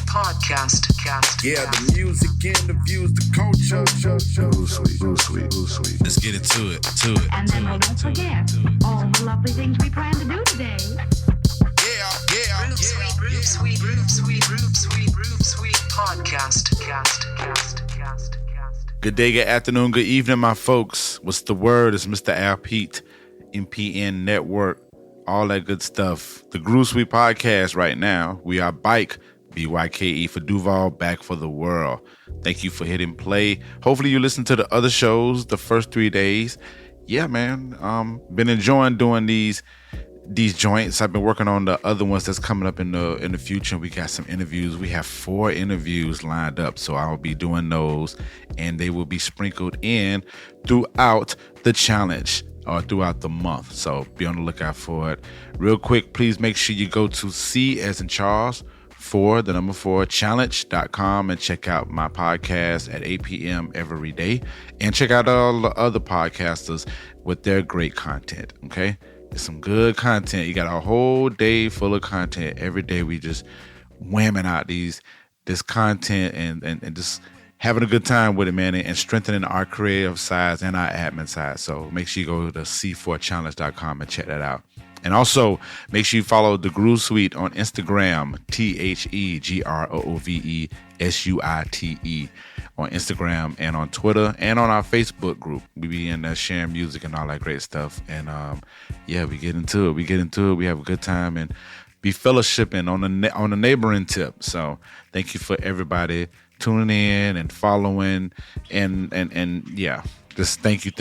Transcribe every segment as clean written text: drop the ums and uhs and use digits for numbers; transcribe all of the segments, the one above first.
podcast. Yeah, the music, interviews, the culture. Sweet. Let's get into it. And then don't forget all the lovely things we plan to do today. Sweet podcast. Good day, good afternoon, good evening, my folks. What's the word? It's Mr. Al Pete, MPN Network, all that good stuff. The Groove Suite podcast right now. We are Bike, BYKE for Duval, back for the world. Thank you for hitting play. Hopefully you listen to the other shows the first 3 days. Yeah, man. Been enjoying doing these joints. I've been working on the other ones that's coming up in the future. We got some interviews. We have 4 interviews lined up, so I'll be doing those, and they will be sprinkled in throughout the challenge or throughout the month. So be on the lookout for it. Real quick, please make sure you go to C as in Charles 4 challenge.com and check out my podcast at 8 p.m. every day, and check out all the other podcasters with their great content. Okay. It's some good content. You got a whole day full of content. Every day we just whamming out this content and just having a good time with it, man, and strengthening our creative sides and our admin side. So make sure you go to C4Challenge.com and check that out. And also make sure you follow the Groove Suite on Instagram, TheGrooveSuite on Instagram and on Twitter and on our Facebook group. We be in there sharing music and all that great stuff. And yeah, we get into it. We have a good time and be fellowshipping on the neighboring tip. So thank you for everybody tuning in and following and yeah, just thank you.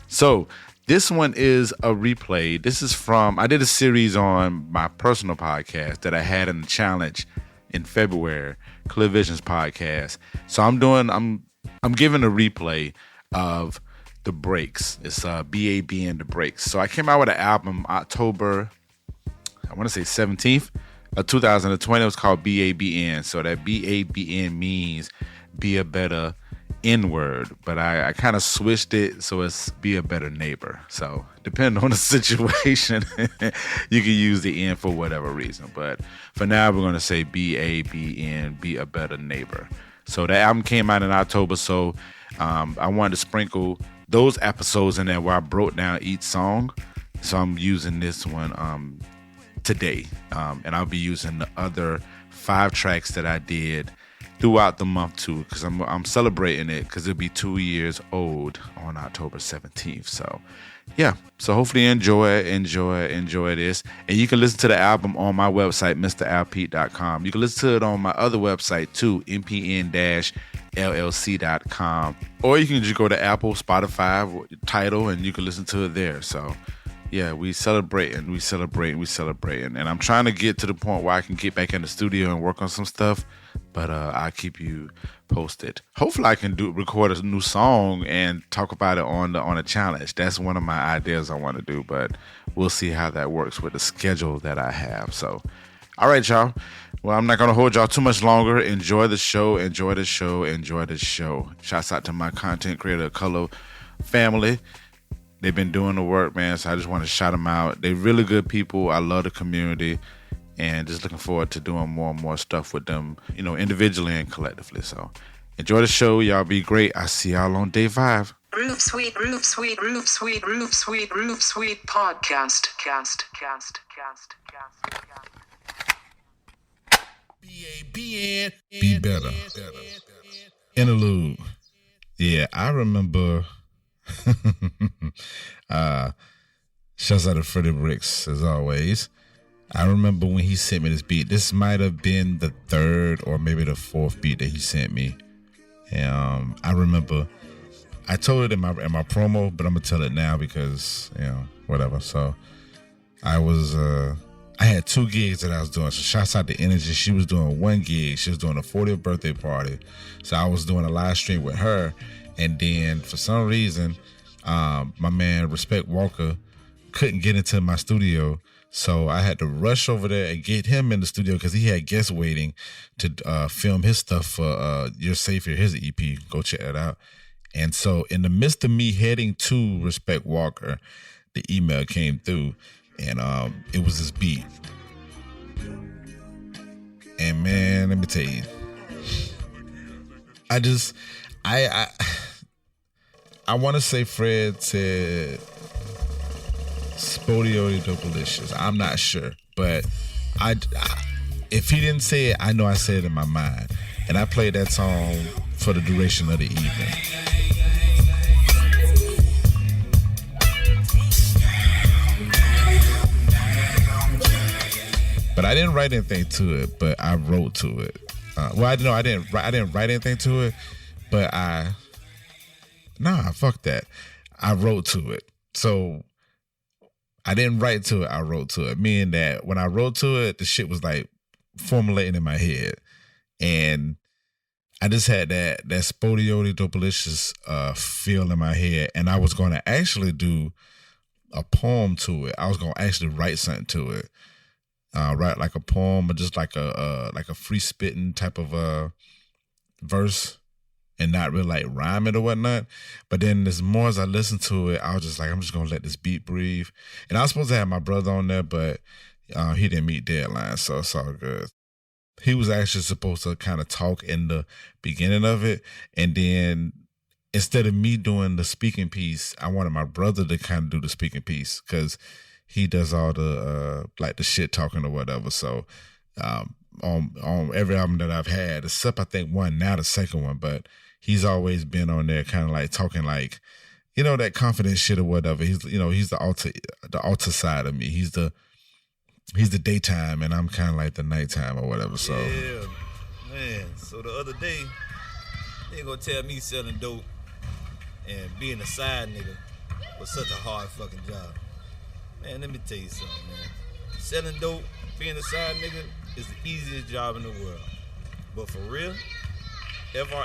So this one is a replay. This is I did a series on my personal podcast that I had in the challenge in February, Clear Visions podcast. So I'm giving a replay of The Breaks. It's B.A.B.N. The Breaks. So I came out with an album October, I want to say 17th of 2020. It was called B.A.B.N. So that B.A.B.N. means be a better N-word, but I kind of switched it so it's be a better neighbor. So depending on the situation, you can use the N for whatever reason. But for now, we're going to say B-A-B-N, be a better neighbor. So that album came out in October, so I wanted to sprinkle those episodes in there where I broke down each song. So I'm using this one today, and I'll be using the other 5 tracks that I did throughout the month too, because I'm celebrating it because it'll be 2 years old on October 17th. So yeah, so hopefully enjoy this, and you can listen to the album on my website, MrAlpete.com. You can listen to it on my other website too, mpn-llc.com, or you can just go to Apple, Spotify, Tidal, and you can listen to it there. So yeah, we celebrating, and I'm trying to get to the point where I can get back in the studio and work on some stuff, but I'll keep you posted. Hopefully I can record a new song and talk about it on a challenge. That's one of my ideas I want to do, but we'll see how that works with the schedule that I have. So, all right, y'all. Well, I'm not going to hold y'all too much longer. Enjoy the show. Shouts out to my content creator, Color family. They've been doing the work, man, so I just want to shout them out. They're really good people. I love the community, and just looking forward to doing more and more stuff with them, individually and collectively. So enjoy the show. Y'all be great. I'll see y'all on day 5. Groove Suite podcast. B.A.B.N. Be better. Interlude. Yeah, I remember. Shouts out to Freddie Bricks as always. I remember when he sent me this beat. This might have been the 3rd or maybe the 4th beat that he sent me. And I remember I told it in my promo, but I'm gonna tell it now because whatever. So I had 2 gigs that I was doing. So shouts out to Energy. She was doing 1 gig. She was doing a 40th birthday party. So I was doing a live stream with her. And then for some reason, my man Respect Walker couldn't get into my studio. So I had to rush over there and get him in the studio because he had guests waiting to film his stuff for You're Safe Here, his EP. Go check that out. And so in the midst of me heading to Respect Walker, the email came through and it was this beat. And man, let me tell you, I want to say Fred said Spodioly Dopalicious. I'm not sure, but if he didn't say it, I know I said it in my mind. And I played that song for the duration of the evening. But I didn't write anything to it, but I wrote to it. I didn't write anything to it, but fuck that. I wrote to it. So I didn't write to it, I wrote to it. Meaning that when I wrote to it, the shit was like formulating in my head. And I just had that Spodioly Dopalicious feel in my head. And I was going to actually do a poem to it. I was going to actually write something to it. Write like a poem or just like a free spitting type of verse and not really like rhyme it or whatnot. But then as more as I listened to it, I was just like, I'm just going to let this beat breathe. And I was supposed to have my brother on there, but he didn't meet deadline, so it's all good. He was actually supposed to kind of talk in the beginning of it. And then instead of me doing the speaking piece, I wanted my brother to kind of do the speaking piece because he does all the like the shit talking or whatever. So on every album that I've had, except I think one, now the second one, but he's always been on there kind of like talking like, you know, that confident shit or whatever. He's the alter side of me. He's the daytime and I'm kind of like the nighttime or whatever. So yeah, man. So the other day, they gonna tell me selling dope and being a side nigga was such a hard fucking job. Man, let me tell you something, man. Selling dope, being a side nigga is the easiest job in the world. But for real, FR,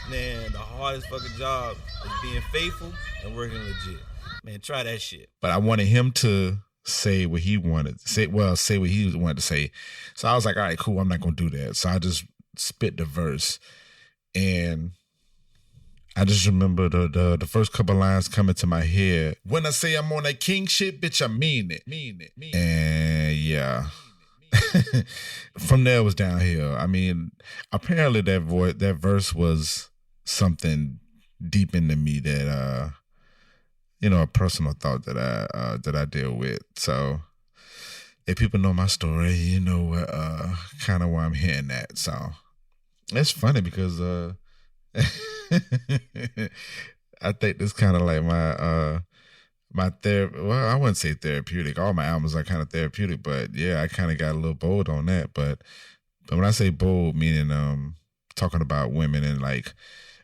man, the hardest fucking job is being faithful and working legit. Man, try that shit. But I wanted him to say what he wanted to say. Well, say what he wanted to say. So I was like, all right, cool, I'm not going to do that. So I just spit the verse. And I just remember the first couple lines coming to my head. When I say I'm on that king shit, bitch, I mean it. And yeah. From there it was downhill. I mean, apparently that verse was something deep into me that a personal thought that I deal with. So if people know my story, you know kind of where I'm heading at. So it's funny because I think this kind of like my therapy. Well, I wouldn't say therapeutic. All my albums are kind of therapeutic, but yeah, I kind of got a little bold on that. But when I say bold, meaning talking about women and like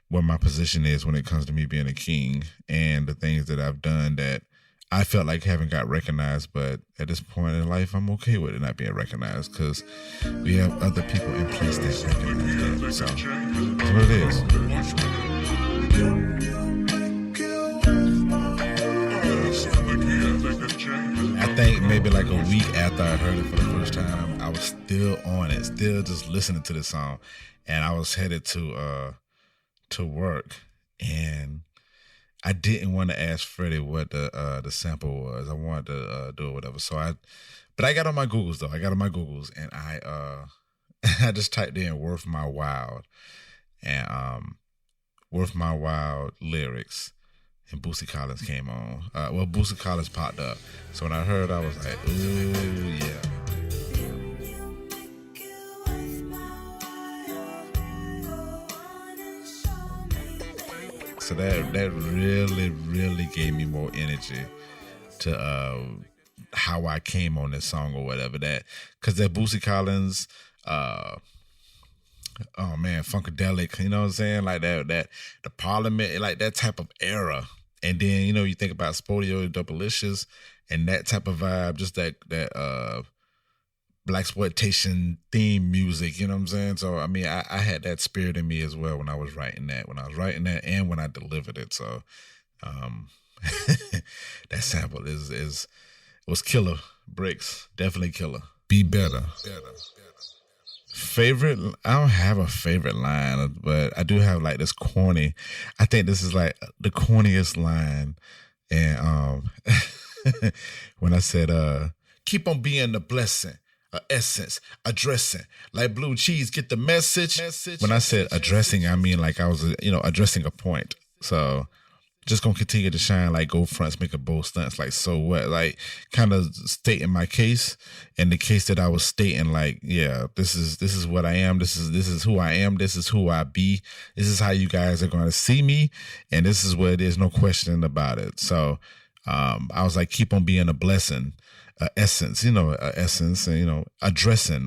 what my position is when it comes to me being a king and the things that I've done that I felt like haven't got recognized, but at this point in life, I'm okay with it not being recognized because we have other people in place that recognize that. So that's what it is. I think maybe like a week after I heard it for the first time, I was still on it, still just listening to the song, and I was headed to work, and I didn't want to ask Freddie what the sample was. I wanted to do it, whatever. But I got on my Googles though. And I just typed in "Worth My Wild" and "Worth My Wild" lyrics, and Boosie Collins came on. Boosie Collins popped up. So when I heard, I was like, ooh yeah. So that really, really gave me more energy to how I came on this song or whatever. Because that Boosie Collins, Funkadelic, you know what I'm saying? Like that the Parliament, like that type of era. And then, you think about Spodioly Dopalicious and that type of vibe, just that blaxploitation theme music, you know what I'm saying? So I mean, I had that spirit in me as well when I was writing that and when I delivered it. So that sample was killer. Bricks, definitely killer. Be better. Favorite, I don't have a favorite line, but I do have like this corny. I think this is like the corniest line, and when I said, keep on being the blessing, a essence, addressing, like blue cheese, get the message. When I said addressing, I mean like I was, addressing a point. So just gonna continue to shine, like go fronts, make a bold stunts, like so what, like kind of stating my case, and the case that I was stating, like, yeah, this is what I am, this is who I am, this is who I be, this is how you guys are gonna see me, and this is what it is, no questioning about it. So I was like, keep on being a blessing, essence, essence, and addressing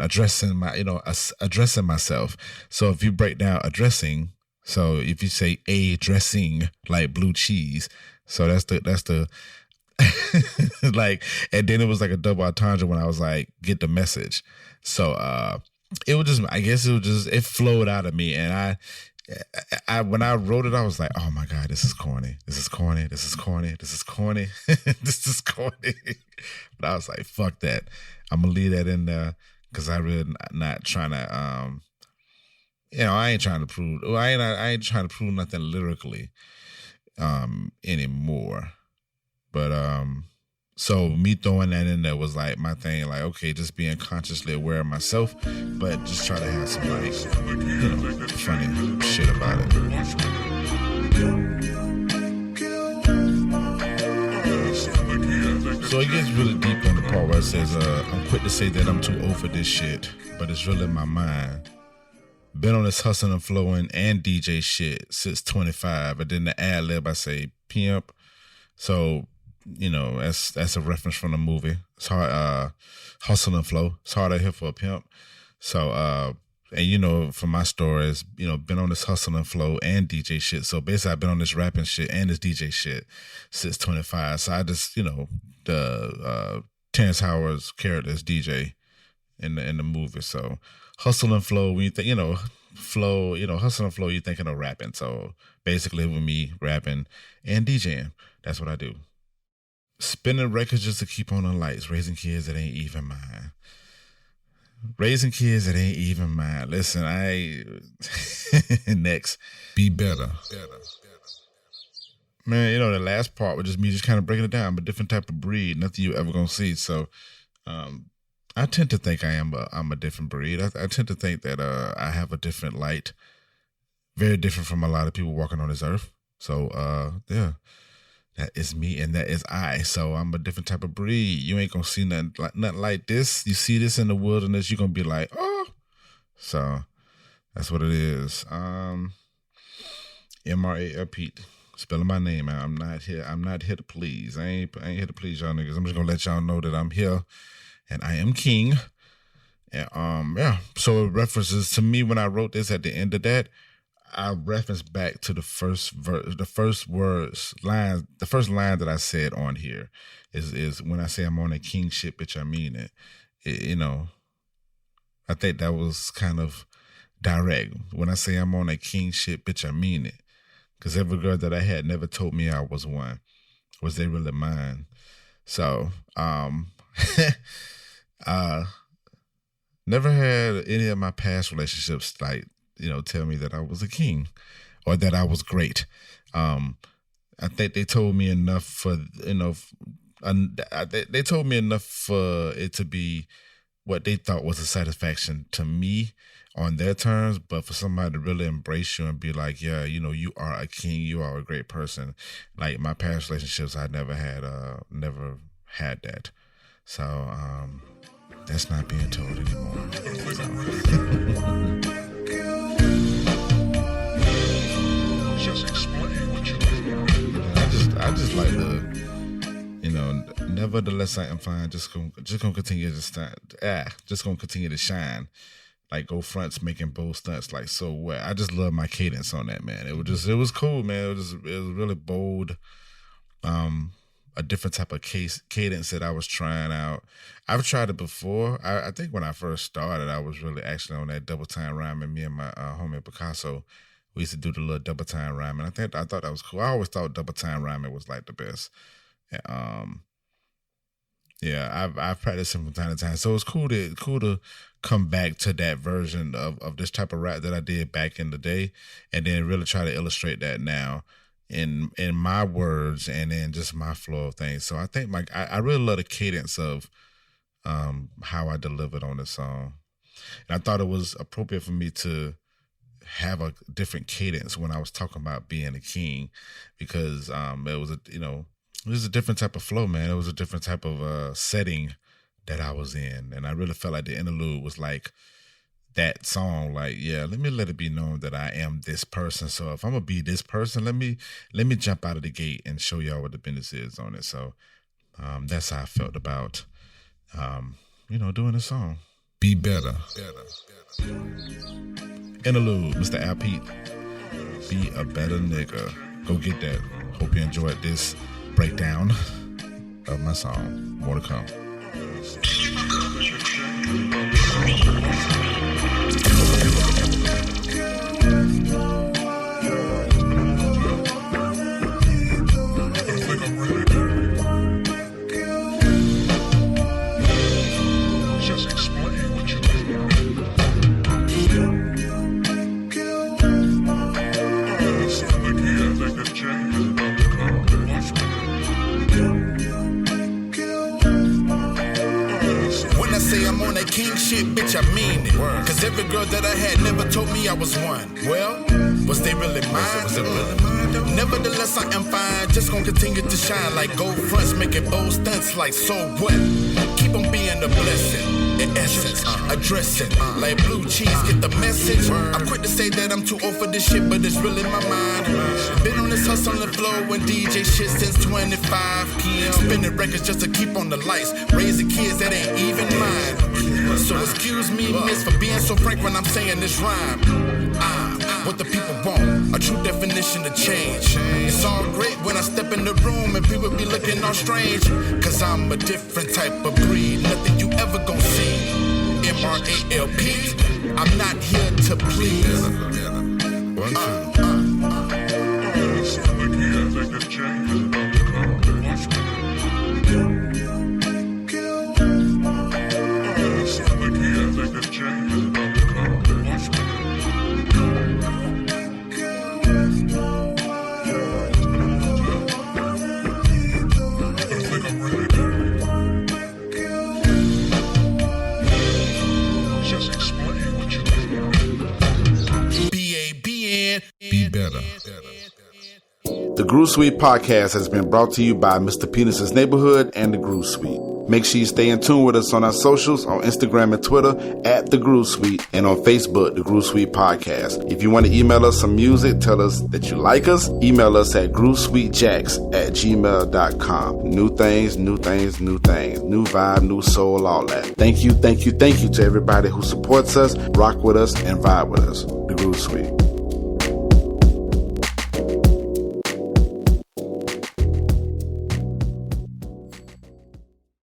my, addressing myself. So if you break down addressing, so if you say a dressing, like blue cheese, so that's the like, and then it was like a double entendre when I was like, get the message. So it was just, I guess it flowed out of me, and I when I wrote it, I was like, oh my God, this is corny. This is corny. This is corny. This is corny. This is corny. But I was like, fuck that. I'm gonna leave that in there because I really not trying to I ain't trying to prove. I ain't trying to prove nothing lyrically, anymore. But so me throwing that in there was like my thing. Like, okay, just being consciously aware of myself, but just try to have some like, funny shit about it. So it gets really deep on the part where it says, "I'm quick to say that I'm too old for this shit, but it's really in my mind. Been on this hustling and flowing and DJ shit since 25." And then the ad lib, I say pimp. So, that's a reference from the movie. It's hard, hustle and flow. It's hard out here for a pimp. So, and from my stories, been on this hustle and flow and DJ shit. So basically I've been on this rapping shit and this DJ shit since 25. So I just, the Terrence Howard's character is DJ in the movie. So hustle and flow, when you think, flow, hustle and flow, you're thinking of rapping. So basically with me rapping and DJing, that's what I do. Spinning records just to keep on the lights, raising kids that ain't even mine. Raising kids that ain't even mine. Listen, next, be better. Man, the last part was just me just kind of breaking it down, but different type of breed, nothing you ever gonna see. So, I tend to think I'm a different breed. I tend to think that I have a different light, very different from a lot of people walking on this earth. So, yeah, that is me and that is I. So I'm a different type of breed. You ain't gonna see nothing like this. You see this in the wilderness, you're gonna be like, oh. So that's what it is. MRAL Pete, spelling my name out. I'm not here to please. I ain't here to please y'all niggas. I'm just gonna let y'all know that I'm here and I am king. And yeah. So it references to me when I wrote this at the end of that. I reference back to the first verse, the first line that I said on here is when I say I'm on a king shit, bitch, I mean it. I think that was kind of direct. When I say I'm on a king shit, bitch, I mean it. Because every girl that I had never told me I was one. Was they really mine? So, never had any of my past relationships tell me that I was a king or that I was great. I think they told me enough for, they told me enough for it to be what they thought was a satisfaction to me on their terms, but for somebody to really embrace you and be like, yeah, you are a king, you are a great person. Like my past relationships, I never had that. So, that's not being told anymore. I just like the, nevertheless I am fine. Just gonna continue to just gonna continue to shine. Like go fronts, making bold stunts. Like so what? I just love my cadence on that, man. It was cool, man. It was really bold. A different type of cadence that I was trying out. I've tried it before. I think when I first started, I was really actually on that double time rhyming. Me and my homie Picasso, we used to do the little double time rhyming. I thought that was cool. I always thought double time rhyming was like the best. Yeah, I've practiced it from time to time. So it's cool to come back to that version of this type of rap that I did back in the day, and then really try to illustrate that now. in my words and in just my flow of things. So I think I really love the cadence of how I delivered on this song. And I thought it was appropriate for me to have a different cadence when I was talking about being a king, because it was it was a different type of flow, man. It was a different type of setting that I was in. And I really felt like the interlude was like that song, like, yeah, let it be known that I am this person. So if I'm gonna be this person, let me jump out of the gate and show y'all what the business is on it. So that's how I felt about doing a song. Be better. Interlude, Mr. Al Pete. Be a better nigga. Go get that. Hope you enjoyed this breakdown of my song. More to come. King shit, bitch, I mean it. Cause every girl that I had never told me I was one. Well, was they really mine? Nevertheless, I am fine. Just gonna continue to shine like gold fronts, making bold stunts like so what? Keep on being a blessing. In essence, address it like blue cheese, get the message. I'm quick to say that I'm too old for this shit, but it's really my mind. Been on this hustle on the floor and DJ shit since 25 p.m. Spinning records just to keep on the lights. Raising kids that ain't even mine. So excuse me, miss, for being so frank when I'm saying this rhyme. What the people want, a true definition of change. It's all great when I step in the room and people be looking all strange. Cause I'm a different type of breed, nothing you ever gon' see. M-R-A-L-P, I'm not here to please. B.A.B.N. Be better. The Groove Suite podcast has been brought to you by Mr. Penis's Neighborhood and The Groove Suite. Make sure you stay in tune with us on our socials, on Instagram and Twitter at The Groove Suite, and on Facebook, The Groove Suite Podcast. If you want to email us some music, tell us that you like us, email us at groovesweetjacks@gmail.com. New things, new vibe, new soul, all that. Thank you to everybody who supports us, rock with us, and vibe with us. The Groove Suite.